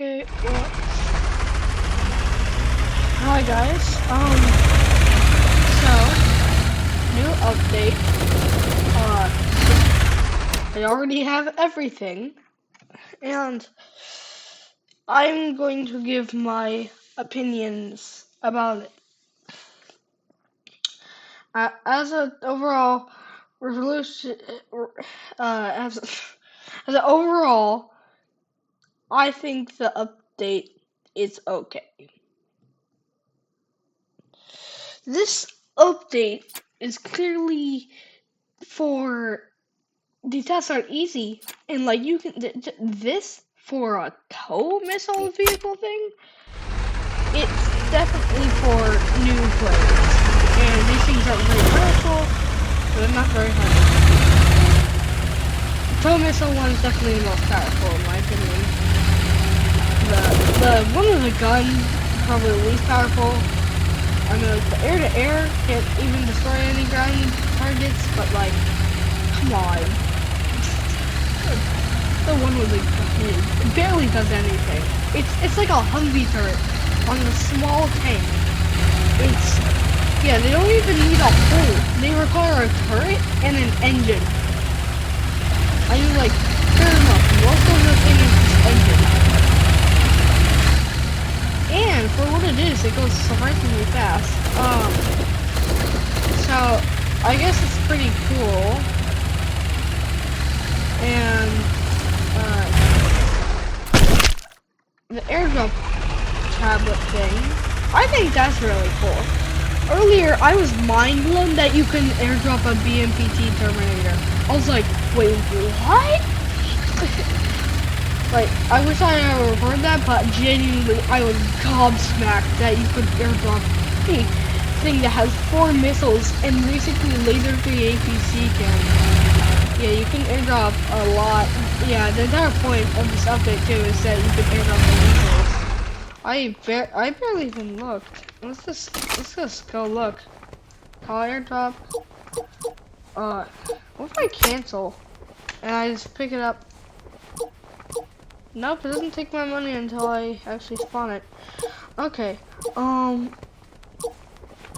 Okay, well, hi guys. So new update. I already have everything, and I'm going to give my opinions about it. As an overall resolution, as as an overall, I think the update is okay. This update is clearly for the tests are easy, and like you can this for a tow missile vehicle thing. It's definitely for new players, and these things aren't very powerful, but they're not very hard. Tow missile one is definitely the most powerful in my opinion. The one with the gun probably the least powerful. I mean, like, the air-to-air can't even destroy any ground targets, but like, come on. The one with the it barely does anything. It's like a Humvee turret on a small tank. They don't even need a hull. They require a turret and an engine. I mean, like, fair enough. Most of the thing is just engine. And for what it is, it goes surprisingly fast. So I guess it's pretty cool. And the airdrop tablet thing, I think that's really cool. Earlier, I was mind blown that you can airdrop a BMPT Terminator. I was like, wait, what? Like, I wish I had heard that, but genuinely, I was gobsmacked that you could airdrop a thing that has 4 missiles and basically laser 3 APC cannon. Yeah, you can airdrop a lot. Yeah, the entire point of this update too is that you can airdrop the missiles. I barely even looked. Let's just go look. Call airdrop. What if I cancel and I just pick it up? Nope, it doesn't take my money until I actually spawn it. Okay.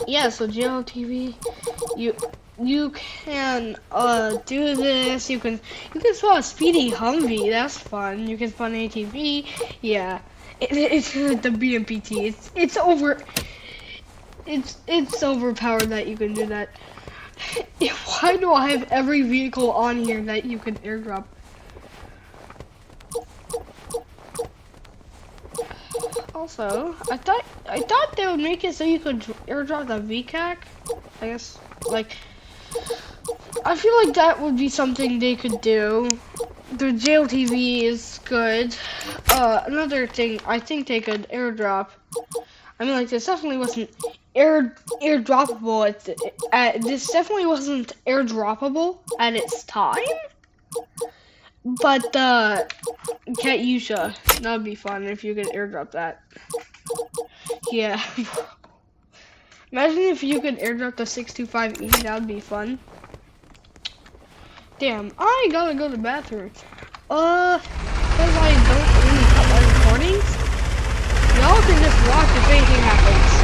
Yeah, so GLTV, you can do this. You can spawn a speedy Humvee. That's fun. You can spawn ATV. Yeah, it's the BMPT. It's overpowered that you can do that. Why do I have every vehicle on here that you can airdrop? Also, I thought they would make it so you could airdrop the VCAC. I guess, like, I feel like that would be something they could do. The JLTV is good. Another thing, I think they could airdrop. I mean, like, this definitely wasn't airdroppable this definitely wasn't airdroppable at its time. But Katyusha, that would be fun if you could airdrop that. Yeah. Imagine if you could airdrop the 625E, that would be fun. Damn, I gotta go to the bathroom. Because I don't really cut my recordings, y'all can just watch if anything happens.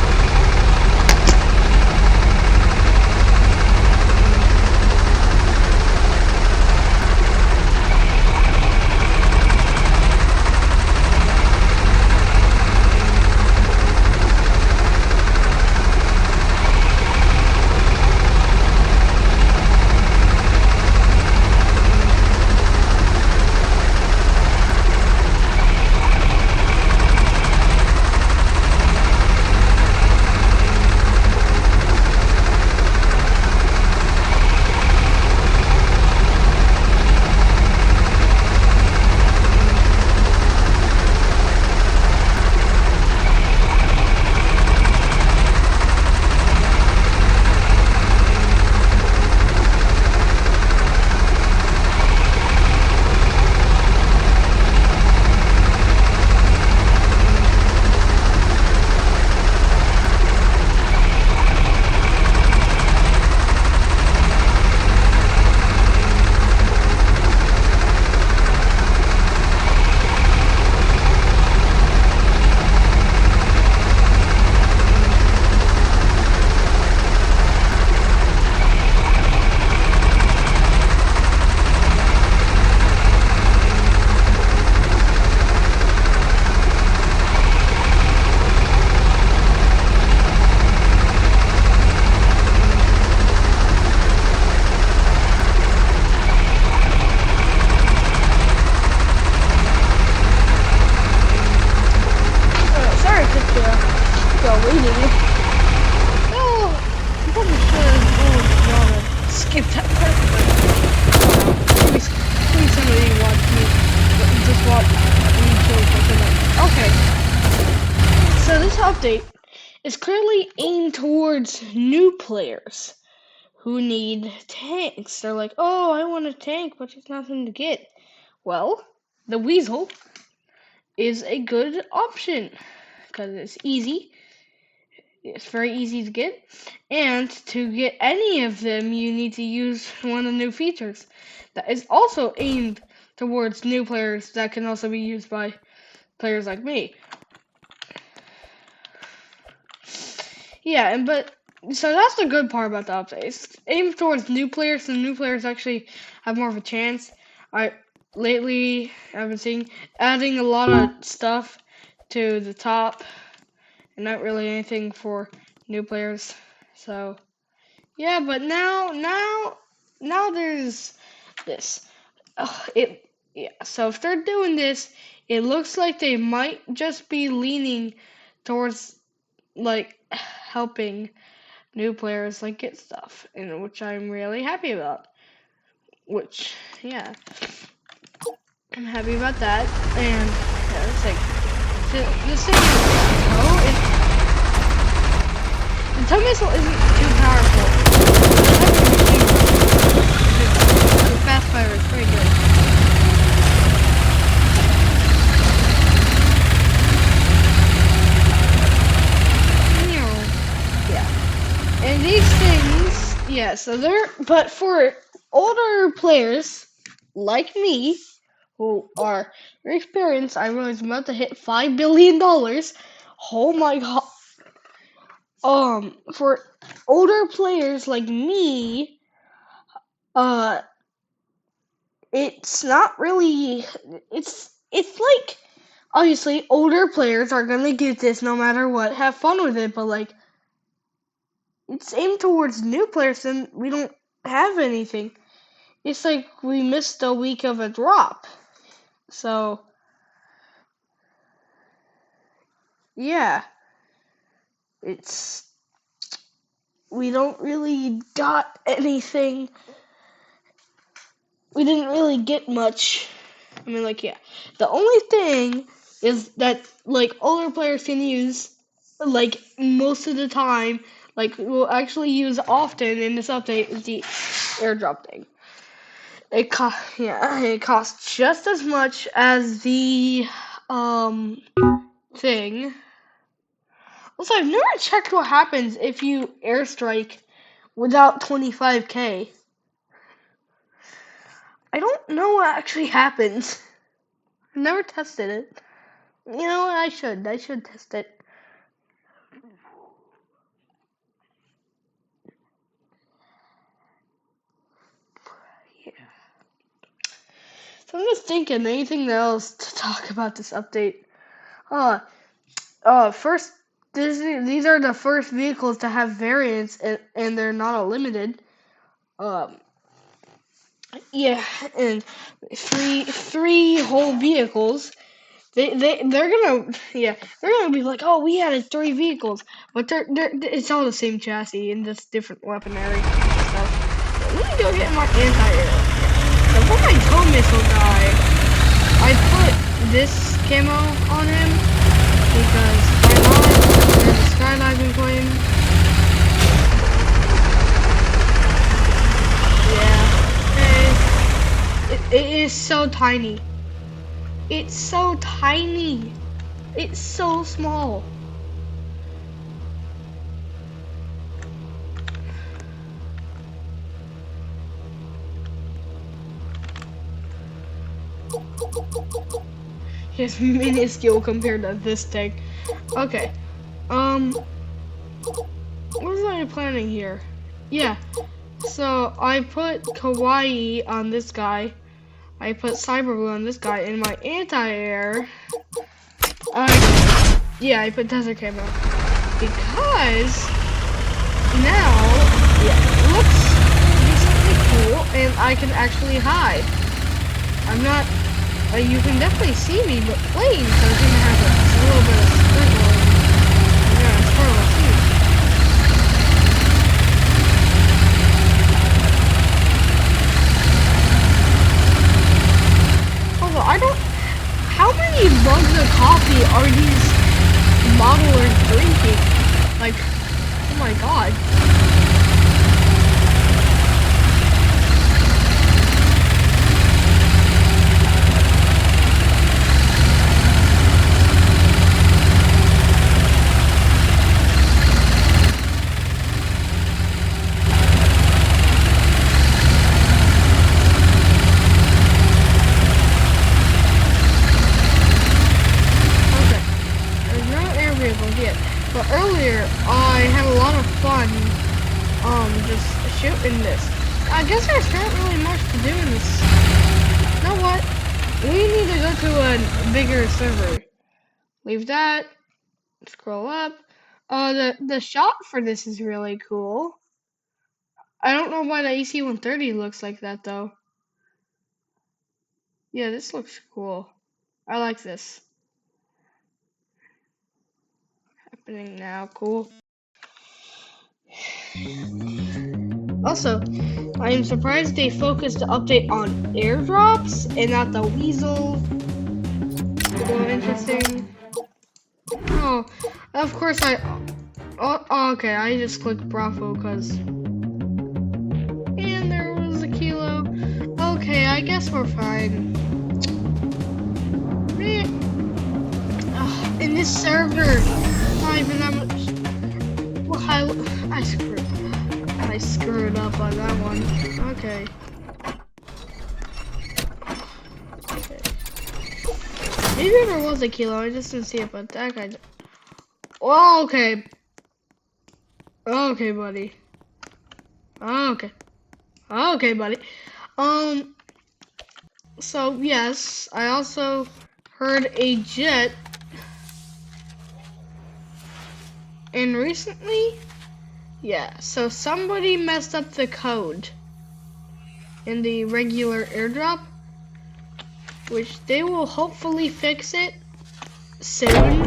thought we chose like a okay. So this update is clearly aimed towards new players who need tanks. They're like, oh, I want a tank, but there's nothing to get. Well, the Weasel is a good option because it's easy. It's very easy to get, and to get any of them, you need to use one of the new features that is also aimed towards new players that can also be used by players like me. Yeah, so that's the good part about the update. It's aimed towards new players, so new players actually have more of a chance. Lately I've been seeing adding a lot of stuff to the top, and not really anything for new players. So yeah, but now there's this. So if they're doing this, it looks like they might just be leaning towards like helping new players like get stuff, and which I'm really happy about. Which yeah, I'm happy about that. And yeah, it's like the thing the tow missile isn't too powerful. The fast fire is pretty good. Yeah. And these things, yeah, so but for older players like me, who are very experienced, I was about to hit $5 billion. Oh my god. For older players like me, it's not really, it's like, obviously, older players are gonna get this no matter what, have fun with it, but like, it's aimed towards new players and we don't have anything. It's like we missed a week of a drop. So, yeah, we don't really got anything. We didn't really get much. I mean, like, yeah. The only thing is that, like, older players can use, like, most of the time, like, will actually use often in this update is the airdrop thing. It costs just as much as the, thing. Also, I've never checked what happens if you airstrike without 25k. I don't know what actually happens. I've never tested it. You know what? I should test it. Yeah. So I'm just thinking, anything else to talk about this update? First, these are the first vehicles to have variants, and they're not all limited. Yeah, and three whole vehicles. They're gonna be like, oh, we added 3 vehicles, but it's all the same chassis and just different weaponry stuff. Let me go get my anti-air. So for my tow missile guy, I put this camo on him because why not? There's a skydiving plane. Yeah, it is so tiny. It's so tiny. It's so small. It's minuscule compared to this thing. Okay. What was I planning here? Yeah. So I put Kawaii on this guy. I put Cyberblue on this guy, and my anti-air. Yeah, I put Desert Camo because now it looks decently cool, and I can actually hide. I'm not. You can definitely see me, but playing, so it's gonna have a little bit of sprinkle. Yeah, sprinkle too. Although I don't how many mugs of coffee are these modelers drinking? Like, oh my god. But earlier, I had a lot of fun, just shooting this. I guess there's not really much to do in this. You know what? We need to go to a bigger server. Leave that. Scroll up. The shot for this is really cool. I don't know why the AC-130 looks like that though. Yeah, this looks cool. I like this. Happening now, cool. Also, I am surprised they focused the update on airdrops and not the weasel. Well, interesting. Oh, of course oh, okay, I just clicked Bravo because. And there was a kilo. Okay, I guess we're fine. In this server, not even that much. Well, I screwed up on that one. Okay. Maybe there was a kilo, I just didn't see it, but that guy. Oh, okay. Okay, buddy. Okay. Okay, buddy. So, yes, I also heard a jet. And recently, yeah, so somebody messed up the code in the regular airdrop, which they will hopefully fix it soon,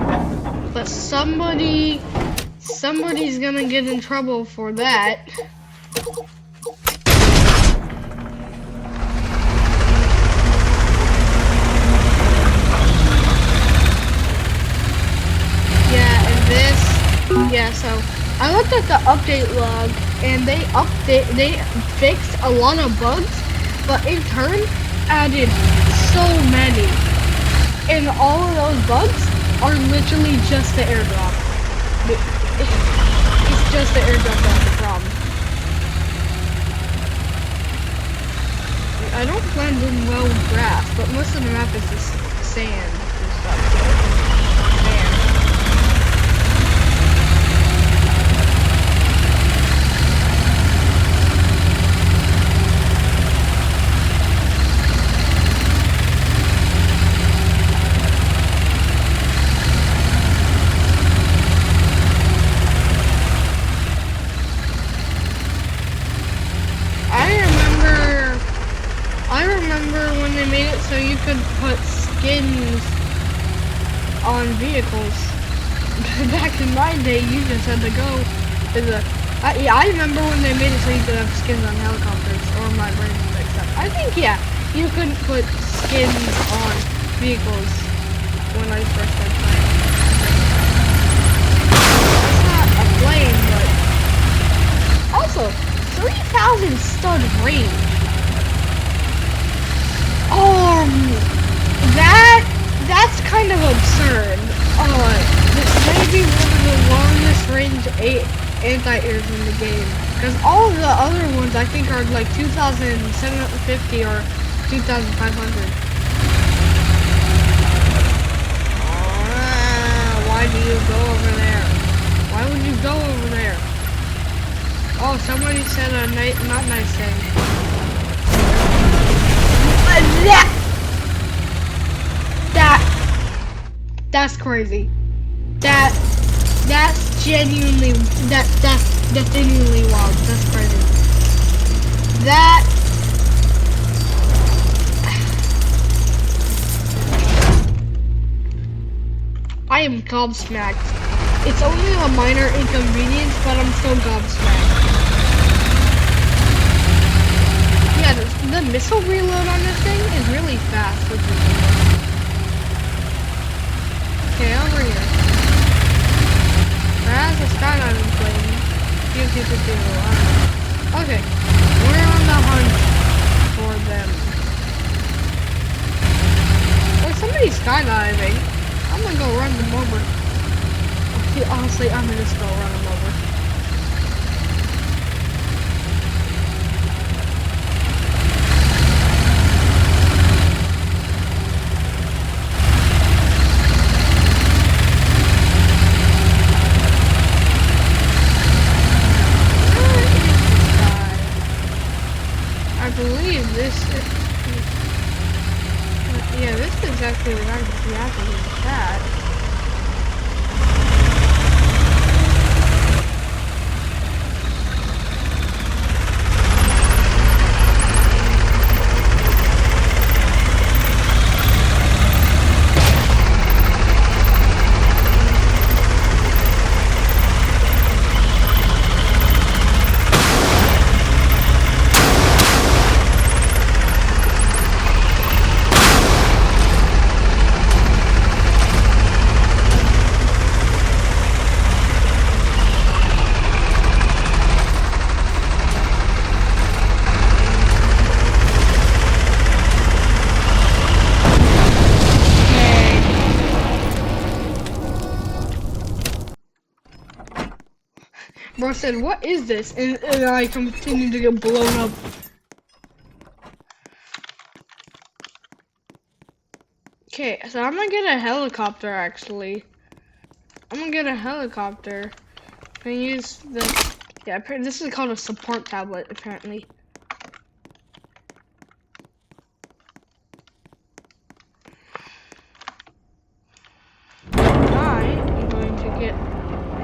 but somebody's gonna get in trouble for that. Yeah, so I looked at the update log and they fixed a lot of bugs, but in turn added so many. And all of those bugs are literally just the airdrop. It's just the airdrop that's the problem. I don't blend in well with grass, but most of the map is just sand and stuff. So you could put skins on vehicles. Back in my day, you just had to go to the. I remember when they made it so you could have skins on helicopters, or my brain mixed up. I think yeah, you couldn't put skins on vehicles when I first started playing. That's not a plane, but also 3,000 stud range. That's kind of absurd. This may be one of the longest range anti-airs in the game. Because all of the other ones I think are like 2,750 or 2,500. Why do you go over there? Why would you go over there? Oh, somebody said a not nice thing. That's crazy. That's genuinely that's genuinely wild. That's crazy. I am gobsmacked. It's only a minor inconvenience, but I'm still gobsmacked. Yeah, the missile reload on this thing is really fast, which is Okay, we're on the hunt for them. There's somebody skydiving. I'm gonna go run them over. Honestly, I'm gonna just go run them over. I believe this is, yeah, this is actually the guy who's reacting in the chat. Bro said, what is this? And I continue to get blown up. Okay, so I'm gonna get a helicopter actually. I'm gonna get a helicopter. And use the, yeah, this is called a support tablet apparently. I am going to get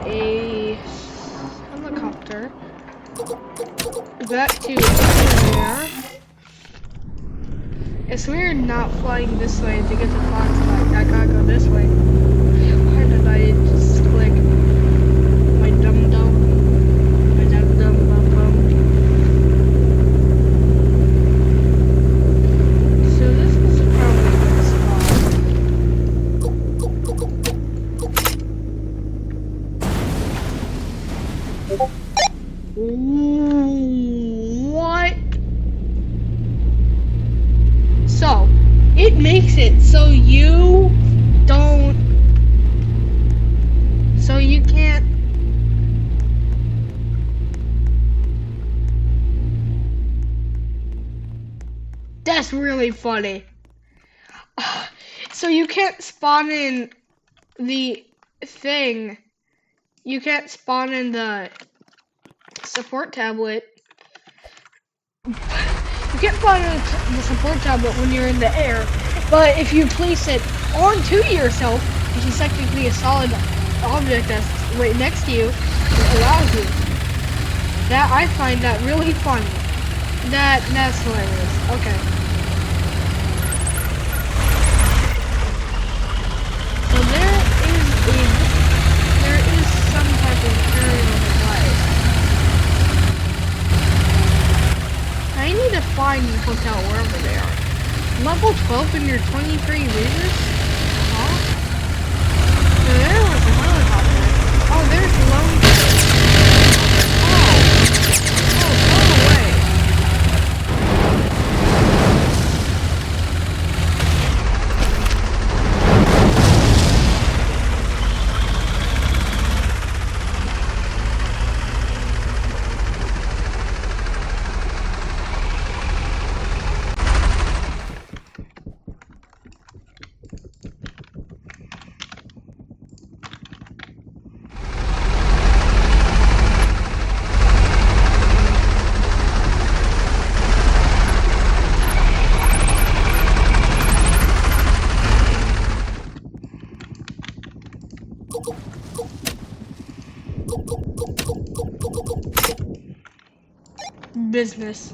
a helicopter back to there. It's weird not flying this way to get the flashlight. I gotta go this way. Why did I just click my dum dum? My dum dum bum bum. So this is probably a good spot. What? So, it makes it so you don't, so you can't, that's really funny. So you can't spawn in the thing, you can't spawn in the support tablet. You can't spawn in the support tablet when you're in the air, but if you place it onto yourself, which is technically a solid object that's right next to you, it allows you. That, I find that really funny. That's hilarious. Okay. So there is some type of aerial device. I need to find the hotel wherever they are. Level 12 in your 23 meters? Huh? So there was a helicopter. Oh, there's Lone. Oh, go away. Business.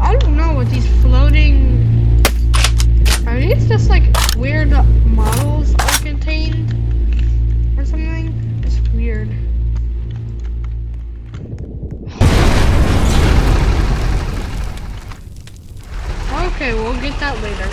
I don't know what these floating, are these just like weird models are contained or something? It's weird. Okay, we'll get that later.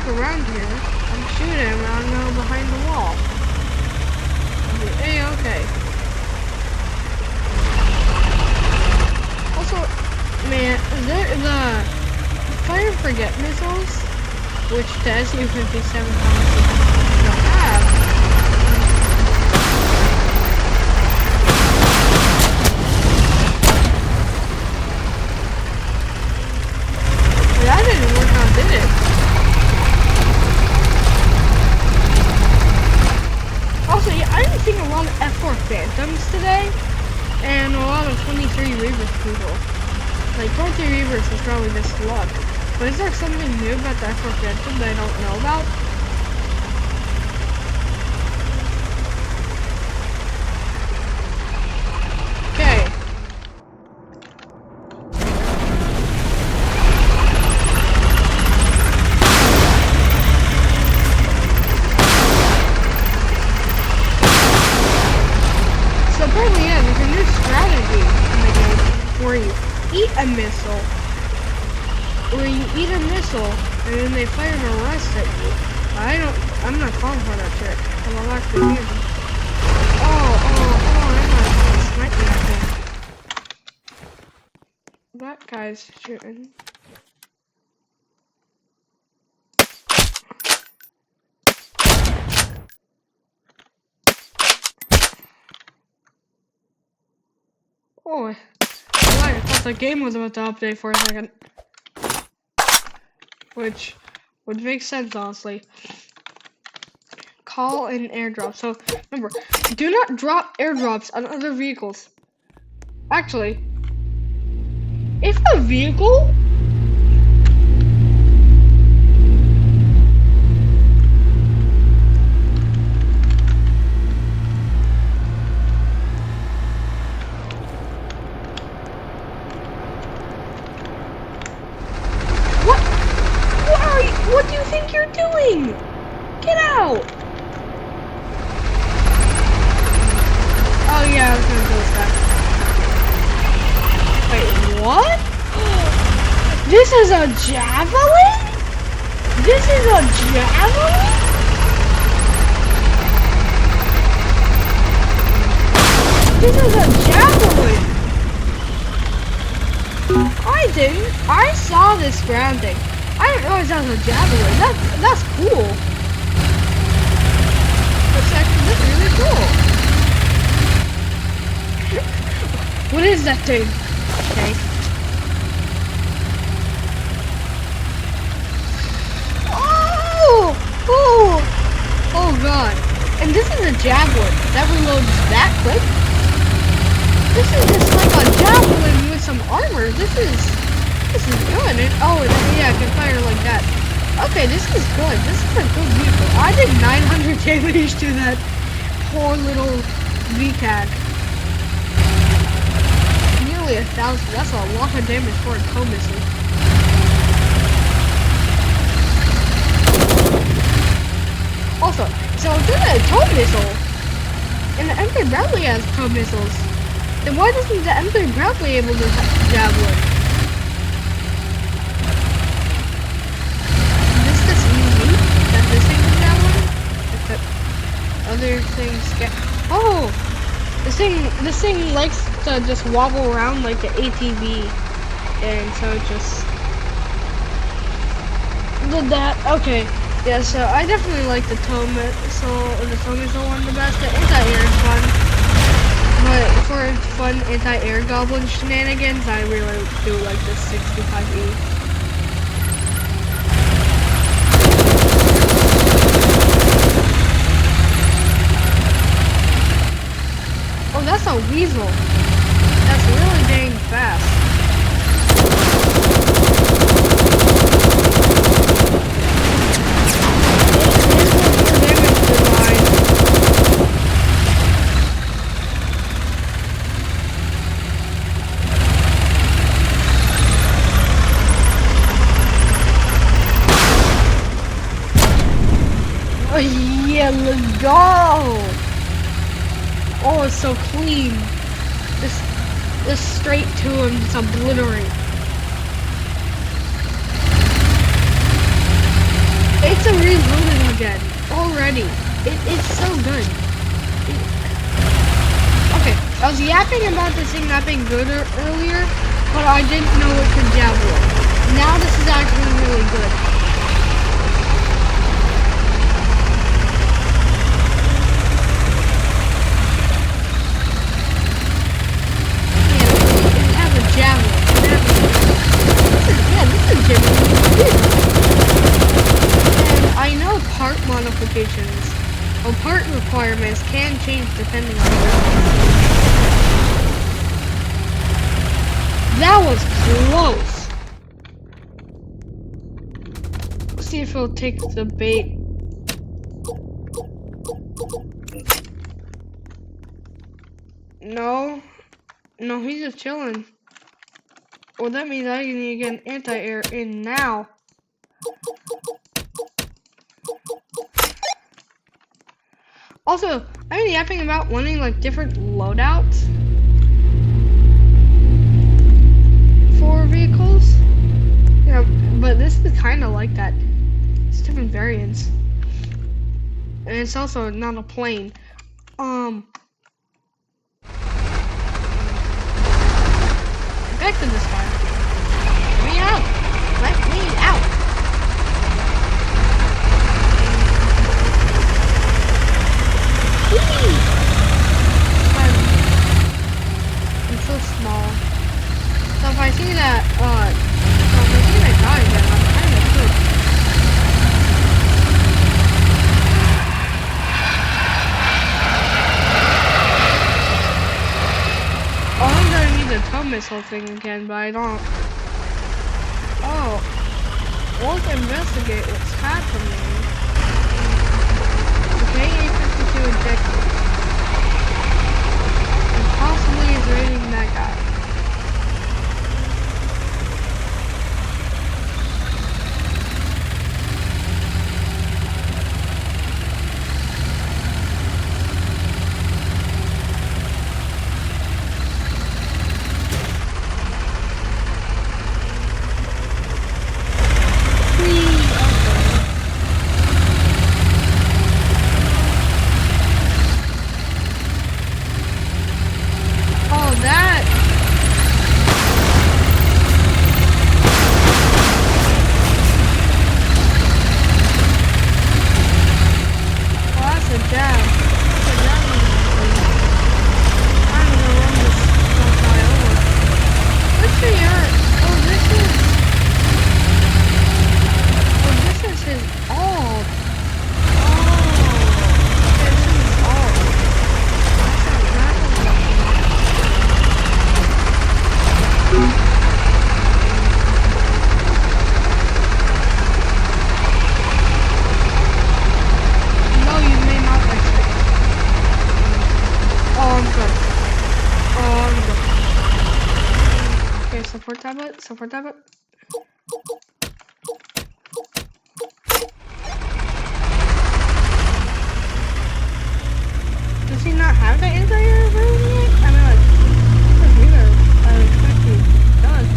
around here. I'm shooting him, I don't know, behind the wall. Hey, okay. Also, man, the fire and forget missiles, which the SU-57 don't have. That didn't work out, did it? Also, yeah, I've been seeing a lot of F4 Phantoms today, and a lot of 23 Reavers people. Like, 23 Reavers is probably just luck. But is there something new about the F4 Phantom that I don't know about? Okay. So apparently, yeah, there's a new strategy in the game where you eat a missile, and then they fire the rest at you. I'm not falling for that trick. I'm actually using. I'm not sniping that thing. That guy's shooting. Oh, I thought the game was about to update for a second. Which would make sense, honestly. Call an airdrop. So, remember, do not drop airdrops on other vehicles. Actually, if a vehicle... What do you think you're doing? Get out! Oh yeah, I was gonna do that. Wait, what? This is a javelin? This is a javelin? This is a javelin! I saw this grounding. I didn't realize that was a javelin. That's cool. That's actually really cool. What is that thing? Okay. Oh god. And this is a javelin that reloads that quick. This is just like a javelin with some armor. This is good. Yeah, I can fire like that. Okay, this is good. This is a good vehicle. I did 900 damage to that poor little VCAG. Nearly 1,000. That's a lot of damage for a tow missile. Also, so if there's a tow missile, and the M3 Bradley has tow missiles, then why doesn't the M3 Bradley able to javelin? Other things get. Oh, this thing likes to just wobble around like the ATV, and so it just did that. Okay, yeah. So I definitely like the tow missile one the best. The anti-air is fun, but for fun anti-air goblin shenanigans, I really do like the 65E. Oh, that's a weasel. That's really dang fast. Oh yeah, let's go! Oh, it's so clean. Just straight to him, just obliterate. It's reloaded again already. It's so good. Okay, I was yapping about this thing not being good earlier, but I didn't know it could javelin. Now this is actually really good. Yeah, it has a javelin. This is genuinely good. And I know part modifications or part requirements can change depending on the that was close. Let's see if he'll take the bait. No, he's just chilling. Well, that means I need to get an anti-air in now. Also, I've been yapping about wanting like different loadouts for vehicles. Yeah, but this is kind of like that. It's different variants, and it's also not a plane. Back to this guy. Let me out. Let me out. I'm so small. So if I see that, guy again, I'm kind of good. Oh, I'm gonna need the tow missile thing again, but I don't. Oh, let's investigate what's happening. Okay, A-52 ejected. And possibly is raiding that guy. Support tablet. Does he not have the anti-air version yet? I mean, like, I expect he does.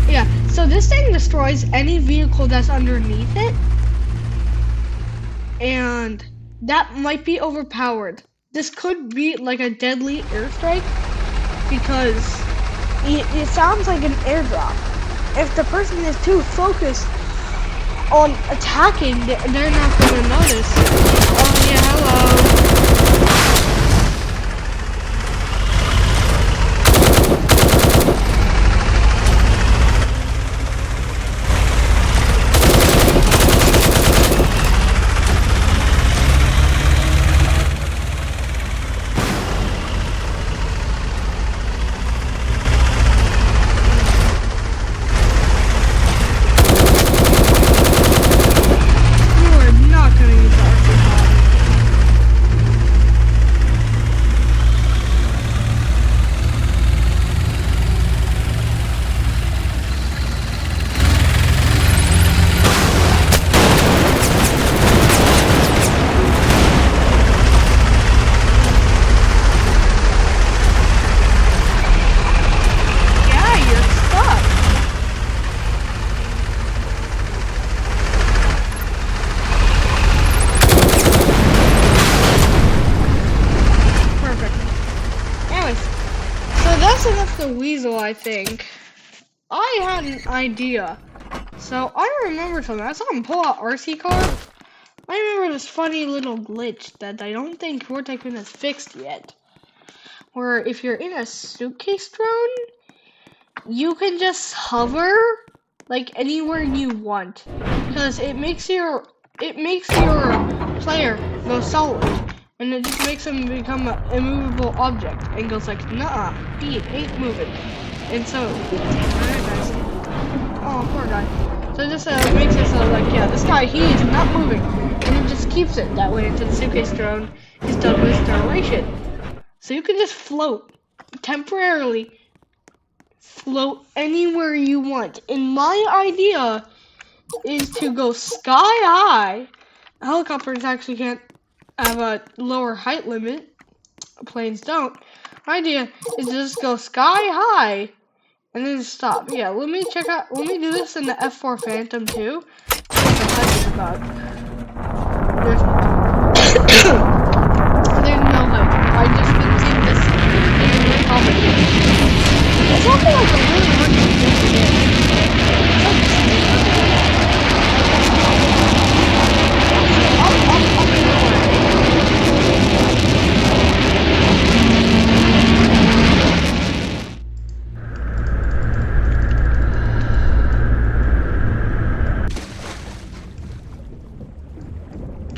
Yeah, so this thing destroys any vehicle that's underneath it. And that might be overpowered. This could be like a deadly airstrike because it sounds like an airdrop. If the person is too focused on attacking, they're not going to notice. Oh yeah, hello. weasel, I think, I had an idea. So I remember something. I saw him pull out RC car. I remember this funny little glitch that I don't think War Tycoon has fixed yet. Where if you're in a suitcase drone, you can just hover like anywhere you want, because it makes your player go solid, and it just makes him become an immovable object, and goes like, nah, he ain't moving. And so, very nice. Oh, poor guy. So it just makes it so like, yeah, this guy, he is not moving, and it just keeps it that way until the suitcase drone is done with its duration. So you can just float temporarily. Float anywhere you want. And my idea is to go sky high. Helicopters actually can't have a lower height limit. Planes don't. My idea is to just go sky high and then stop. Yeah, let me do this in the F4 Phantom too. There's no height. I just been seeing this in the comments. It's also like a really hard to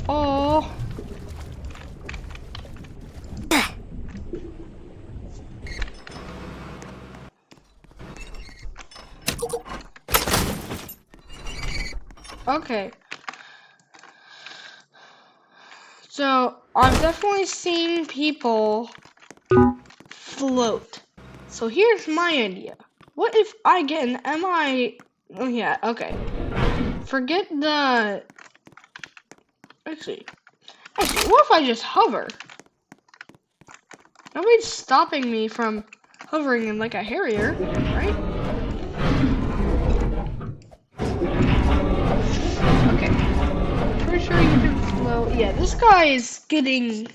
oh. Okay. So, I've definitely seen people float. So here's my idea. What if I get an MI... Oh yeah, okay. Forget the... Actually, what if I just hover? Nobody's stopping me from hovering in like a Harrier, right? Okay. Pretty sure you can float. Yeah, this guy is getting,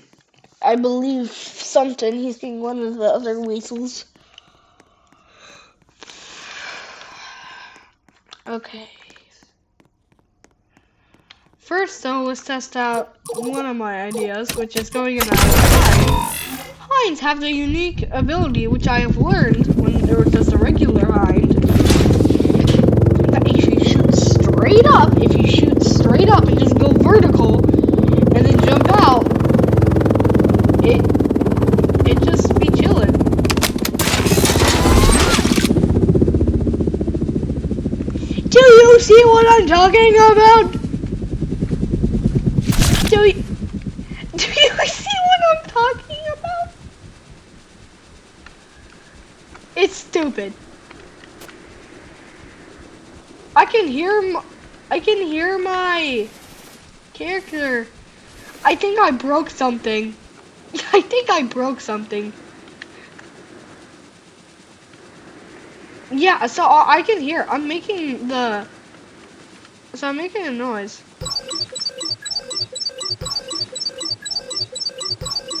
I believe, something. He's getting one of the other weasels. Okay. First, though, let's test out one of my ideas, which is going in a hind. Hinds have the unique ability, which I have learned when there was just a regular hind, that if you shoot straight up and just go vertical, and then jump out, it just be chilling. Do you see what I'm talking about? Do you see what I'm talking about? It's stupid. I can hear my character. I think I broke something. I think I broke something. Yeah, so I can hear. I'm making a noise.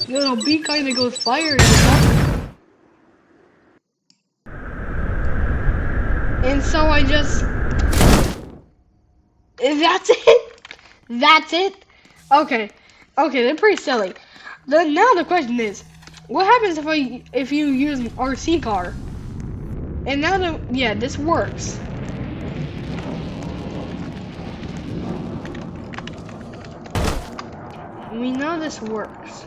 Little beak kind of goes fire in the and so I just... That's it? That's it? Okay. Okay, they're pretty silly. Now the question is, what happens if you use an RC car? And now yeah, this works. We know this works.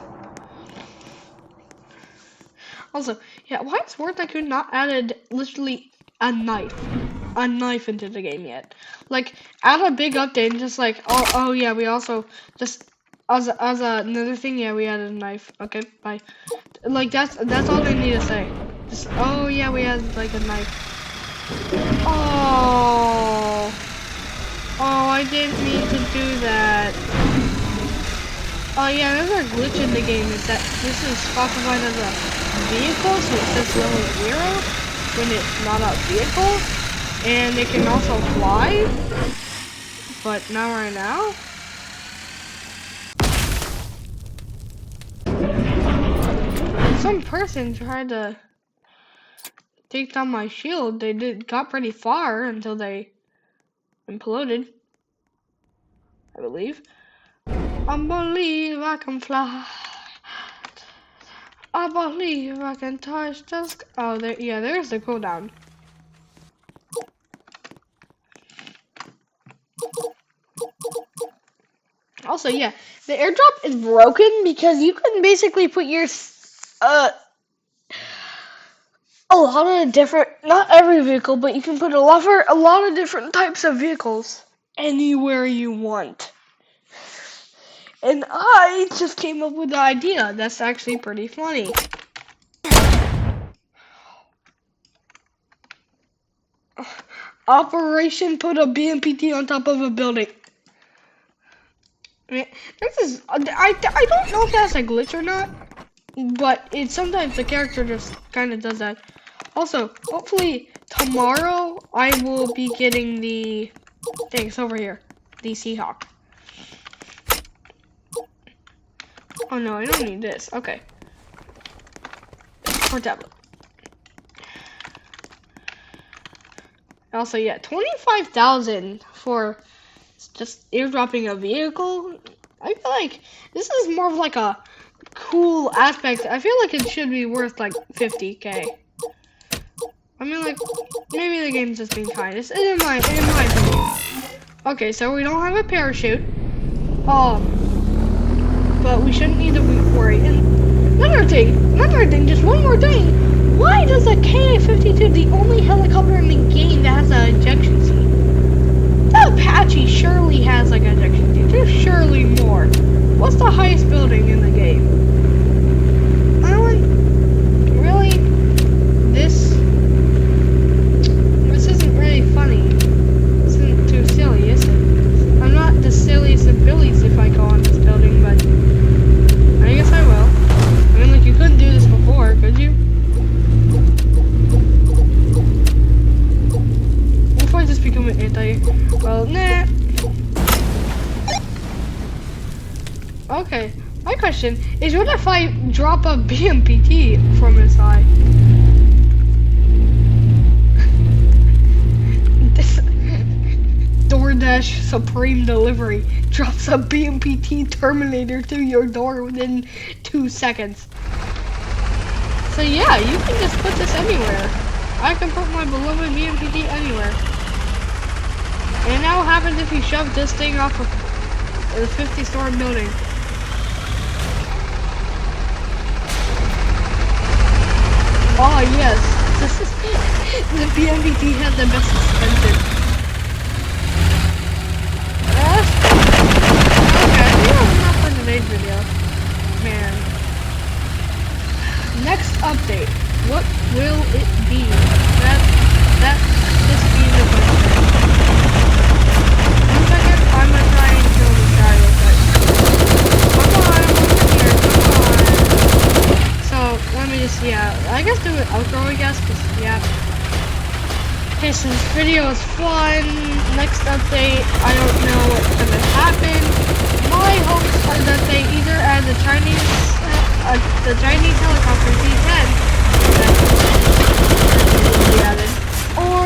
Also, yeah, why is War Tycoon not added literally a knife into the game yet? Like, add a big update and just like, oh yeah, we also just as another thing, yeah, we added a knife. Okay, bye. Like that's all they need to say. Just, oh yeah, we added like a knife. Oh, I didn't mean to do that. Oh yeah, another glitch in the game is that this is classified as a vehicle, so it says level 0 when it's not a vehicle, and it can also fly, but not right now. Some person tried to take down my shield. They got pretty far until they imploded, I believe. I believe I can fly. I believe I can touch the sky. Oh, there's the cooldown. Also, yeah, the airdrop is broken because you can basically put your a lot of different, not every vehicle, but you can put a lot of different types of vehicles anywhere you want. And I just came up with the idea. That's actually pretty funny. Operation put a BMPT on top of a building. I mean, I don't know if that's a glitch or not, but sometimes the character just kind of does that. Also, hopefully tomorrow I will be getting the things over here, the Seahawk. Oh no, I don't need this. Okay. For tablet. Also, yeah, 25,000 for just airdropping a vehicle. I feel like this is more of like a cool aspect. I feel like it should be worth like 50K. I mean, like, maybe the game's just being kind. It's in my opinion. Okay, so we don't have a parachute. But we shouldn't need to worry. And another thing, just one more thing. Why does a KA-52 the only helicopter in the game that has an ejection seat? The Apache surely has like an ejection seat. There's surely more. What's the highest building in the game? Really? This isn't really funny. This isn't too silly, is it? I'm not the silliest of billies if I go on this building, but I guess I will. I mean, like, you couldn't do this before, could you? What if I just become an well, nah. Okay, my question is, what if I drop a BMPT from his eye? This DoorDash Supreme Delivery drops a BMPT Terminator to your door within 2 seconds. So yeah, you can just put this anywhere. I can put my beloved BMPT anywhere. And now what happens if you shove this thing off of a 50-story building? Oh yes, the BMPT has the best suspension. Okay, I think that's enough for today's video. Man. Next update. What will it be? That just be the question. One second, I'm gonna try and kill this guy real quick. Come on, over here, come on. So, let me just, I guess do an outro, I guess, because, yeah. Okay, so this video is fun. Next update, I don't know what's gonna happen. My hopes are that they either add the Chinese helicopter Z10 that will be added, or